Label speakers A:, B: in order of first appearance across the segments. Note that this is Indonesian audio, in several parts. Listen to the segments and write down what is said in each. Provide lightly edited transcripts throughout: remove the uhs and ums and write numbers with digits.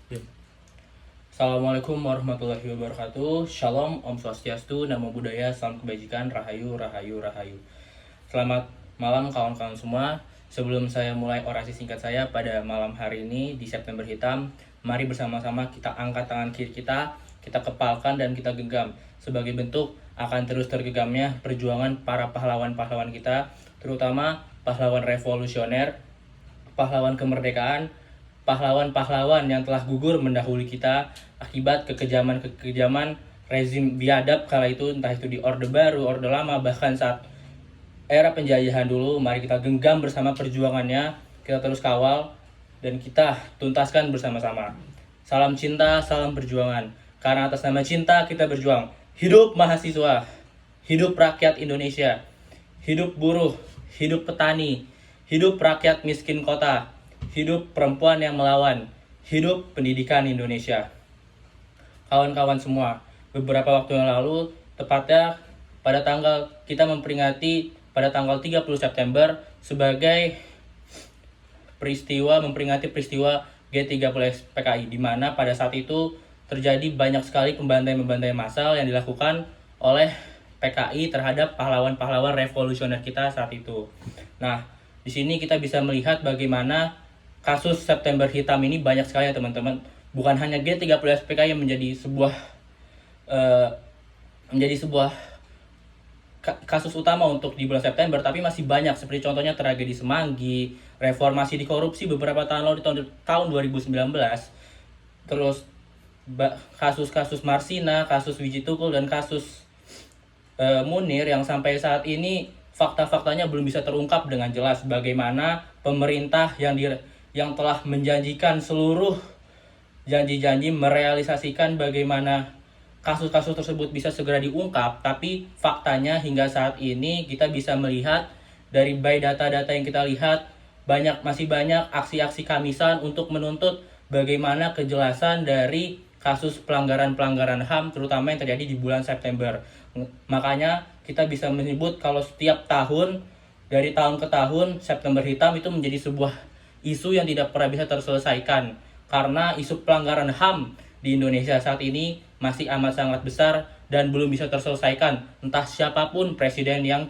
A: Ya. Assalamualaikum warahmatullahi wabarakatuh. Shalom, Om Swastiastu, Namo Buddhaya, Salam Kebajikan, Rahayu, Rahayu, Rahayu. Selamat malam kawan-kawan semua. Sebelum saya mulai orasi singkat saya pada malam hari ini di September Hitam, mari bersama-sama kita angkat tangan kiri kita kepalkan dan kita genggam. Sebagai bentuk akan terus tergenggamnya perjuangan para pahlawan-pahlawan kita, terutama pahlawan revolusioner, pahlawan kemerdekaan, pahlawan-pahlawan yang telah gugur mendahului kita akibat kekejaman-kekejaman rezim biadab kala itu, entah itu di Orde Baru, Orde Lama, bahkan saat era penjajahan dulu. Mari kita genggam bersama perjuangannya, kita terus kawal, dan kita tuntaskan bersama-sama. Salam cinta, salam perjuangan. Karena atas nama cinta kita berjuang. Hidup mahasiswa, hidup rakyat Indonesia, hidup buruh, hidup petani, hidup rakyat miskin kota, hidup perempuan yang melawan, hidup pendidikan Indonesia. Kawan-kawan semua, beberapa waktu yang lalu, tepatnya pada tanggal kita memperingati pada tanggal 30 September sebagai memperingati peristiwa G30 PKI, di mana pada saat itu terjadi banyak sekali pembantaian massal yang dilakukan oleh PKI terhadap pahlawan-pahlawan revolusioner kita saat itu. Nah, di sini kita bisa melihat bagaimana kasus September Hitam ini banyak sekali ya teman-teman. Bukan hanya G30 PKI yang menjadi sebuah kasus utama untuk di bulan September, tapi masih banyak seperti contohnya tragedi Semanggi, reformasi di korupsi beberapa tahun lalu di tahun 2019, terus kasus-kasus Marsina, kasus Wiji Tukul, dan kasus Munir yang sampai saat ini fakta-faktanya belum bisa terungkap dengan jelas. Bagaimana pemerintah yang telah menjanjikan seluruh janji-janji merealisasikan bagaimana kasus-kasus tersebut bisa segera diungkap, tapi faktanya hingga saat ini kita bisa melihat dari by data-data yang kita lihat masih banyak aksi-aksi kamisan untuk menuntut bagaimana kejelasan dari kasus pelanggaran-pelanggaran HAM terutama yang terjadi di bulan September. Makanya kita bisa menyebut kalau setiap tahun, dari tahun ke tahun, September Hitam itu menjadi sebuah isu yang tidak pernah bisa terselesaikan, karena isu pelanggaran HAM di Indonesia saat ini masih amat sangat besar dan belum bisa terselesaikan, entah siapapun presiden yang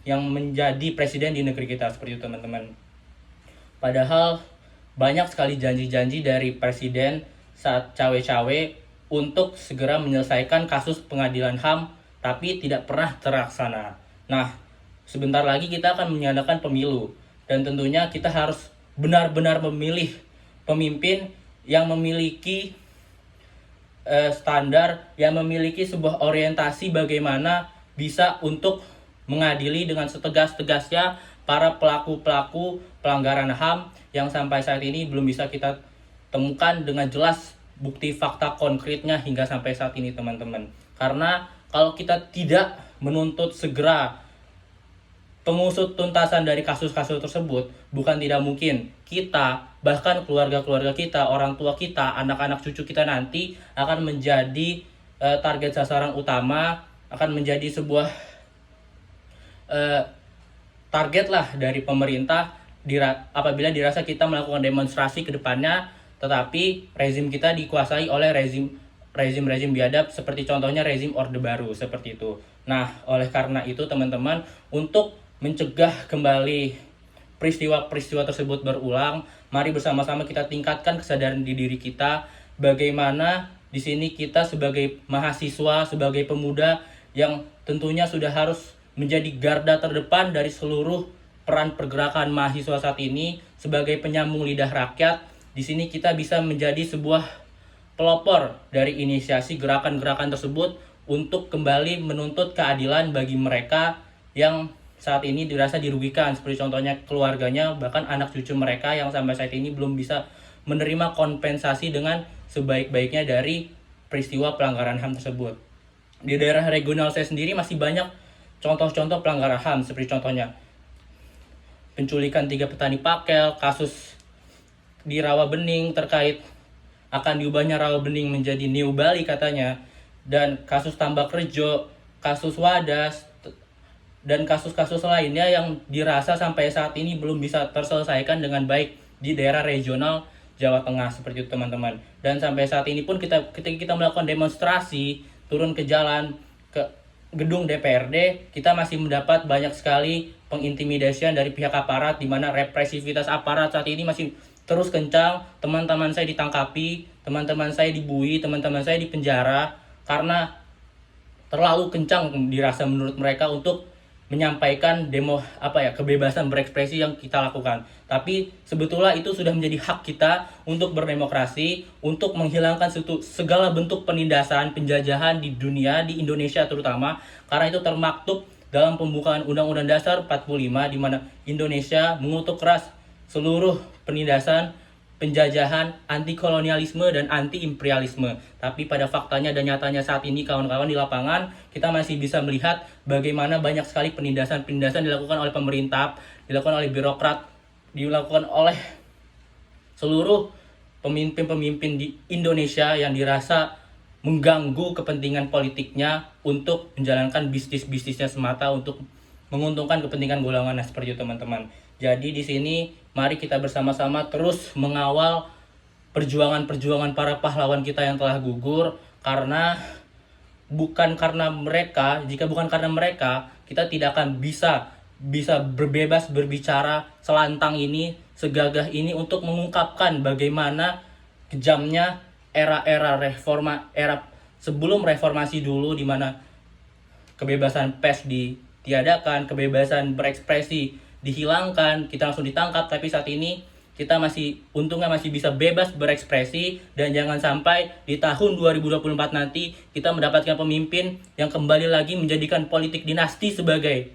A: menjadi presiden di negeri kita, seperti itu teman-teman. Padahal banyak sekali janji-janji dari presiden saat cawe-cawe untuk segera menyelesaikan kasus pengadilan HAM, tapi tidak pernah terlaksana. Nah, sebentar lagi kita akan mengadakan pemilu, dan tentunya kita harus benar-benar memilih pemimpin yang memiliki standar, yang memiliki sebuah orientasi bagaimana bisa untuk mengadili dengan setegas-tegasnya para pelaku-pelaku pelanggaran HAM yang sampai saat ini belum bisa kita temukan dengan jelas bukti fakta konkretnya hingga sampai saat ini teman-teman. Karena kalau kita tidak menuntut segera pengusut tuntasan dari kasus-kasus tersebut, bukan tidak mungkin kita, bahkan keluarga-keluarga kita, orang tua kita, anak-anak cucu kita nanti akan menjadi target sasaran utama, akan menjadi sebuah target lah dari pemerintah apabila dirasa kita melakukan demonstrasi ke depannya, tetapi rezim kita dikuasai oleh rezim biadab seperti contohnya rezim Orde Baru seperti itu. Nah, oleh karena itu teman-teman, untuk mencegah kembali peristiwa-peristiwa tersebut berulang, mari bersama-sama kita tingkatkan kesadaran di diri kita bagaimana di sini kita sebagai mahasiswa, sebagai pemuda yang tentunya sudah harus menjadi garda terdepan dari seluruh peran pergerakan mahasiswa saat ini sebagai penyambung lidah rakyat. Di sini kita bisa menjadi sebuah pelopor dari inisiasi gerakan-gerakan tersebut untuk kembali menuntut keadilan bagi mereka yang saat ini dirasa dirugikan, seperti contohnya keluarganya, bahkan anak cucu mereka yang sampai saat ini belum bisa menerima kompensasi dengan sebaik-baiknya dari peristiwa pelanggaran HAM tersebut. Di daerah regional saya sendiri masih banyak contoh-contoh pelanggaran HAM, seperti contohnya penculikan 3 petani Pakel, kasus di Rawabening terkait akan diubahnya Rawabening menjadi New Bali katanya, dan kasus Tambak Rejo, kasus Wadas, dan kasus-kasus lainnya yang dirasa sampai saat ini belum bisa terselesaikan dengan baik di daerah regional Jawa Tengah seperti itu teman-teman. Dan sampai saat ini pun ketika kita melakukan demonstrasi, turun ke jalan, ke gedung DPRD, kita masih mendapat banyak sekali pengintimidasian dari pihak aparat, di mana represivitas aparat saat ini masih terus kencang. Teman-teman saya ditangkapi, teman-teman saya dibui, teman-teman saya dipenjara karena terlalu kencang dirasa menurut mereka untuk menyampaikan kebebasan berekspresi yang kita lakukan. Tapi sebetulnya itu sudah menjadi hak kita untuk berdemokrasi, untuk menghilangkan segala bentuk penindasan, penjajahan di dunia, di Indonesia terutama, karena itu termaktub dalam pembukaan Undang-Undang Dasar 45, di mana Indonesia mengutuk keras seluruh penindasan, penjajahan, anti kolonialisme dan anti imperialisme. Tapi pada faktanya dan nyatanya saat ini kawan-kawan di lapangan, kita masih bisa melihat bagaimana banyak sekali penindasan-penindasan dilakukan oleh pemerintah, dilakukan oleh birokrat, dilakukan oleh seluruh pemimpin-pemimpin di Indonesia yang dirasa mengganggu kepentingan politiknya untuk menjalankan bisnis-bisnisnya semata untuk menguntungkan kepentingan golongan seperti itu teman-teman. Jadi di sini mari kita bersama-sama terus mengawal perjuangan-perjuangan para pahlawan kita yang telah gugur, karena jika bukan karena mereka, kita tidak akan bisa berbebas berbicara selantang ini, segagah ini untuk mengungkapkan bagaimana kejamnya era sebelum reformasi dulu, di mana kebebasan pers ditiadakan, kebebasan berekspresi dihilangkan, kita langsung ditangkap. Tapi saat ini kita untungnya masih bisa bebas berekspresi, dan jangan sampai di tahun 2024 nanti kita mendapatkan pemimpin yang kembali lagi menjadikan politik dinasti sebagai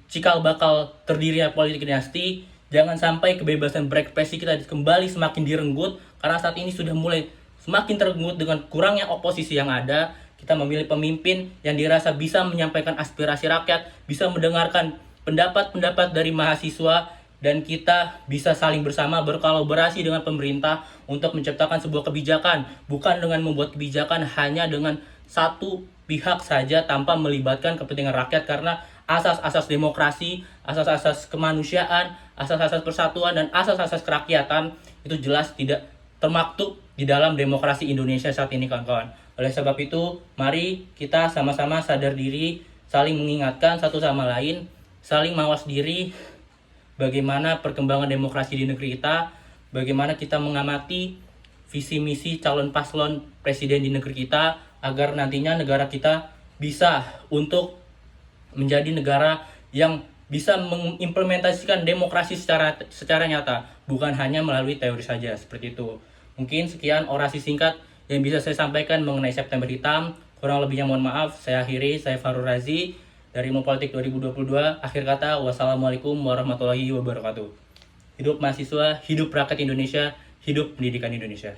A: cikal bakal terdirinya politik dinasti. Jangan sampai kebebasan berekspresi kita kembali semakin direnggut, karena saat ini sudah mulai semakin terenggut dengan kurangnya oposisi yang ada. Kita memilih pemimpin yang dirasa bisa menyampaikan aspirasi rakyat, bisa mendengarkan pendapat-pendapat dari mahasiswa, dan kita bisa saling bersama berkolaborasi dengan pemerintah untuk menciptakan sebuah kebijakan, bukan dengan membuat kebijakan hanya dengan satu pihak saja tanpa melibatkan kepentingan rakyat, karena asas-asas demokrasi, asas-asas kemanusiaan, asas-asas persatuan, dan asas-asas kerakyatan itu jelas tidak termaktub di dalam demokrasi Indonesia saat ini kawan-kawan. Oleh sebab itu, mari kita sama-sama sadar diri, saling mengingatkan satu sama lain, saling mawas diri bagaimana perkembangan demokrasi di negeri kita, bagaimana kita mengamati visi misi calon paslon presiden di negeri kita, agar nantinya negara kita bisa untuk menjadi negara yang bisa mengimplementasikan demokrasi secara nyata, bukan hanya melalui teori saja, seperti itu. Mungkin sekian orasi singkat yang bisa saya sampaikan mengenai September Hitam. Kurang lebihnya mohon maaf. Saya akhiri, saya Farul Razi dari Ilmu Politik 2022. Akhir kata, wassalamualaikum warahmatullahi wabarakatuh. Hidup mahasiswa, hidup rakyat Indonesia, hidup pendidikan Indonesia.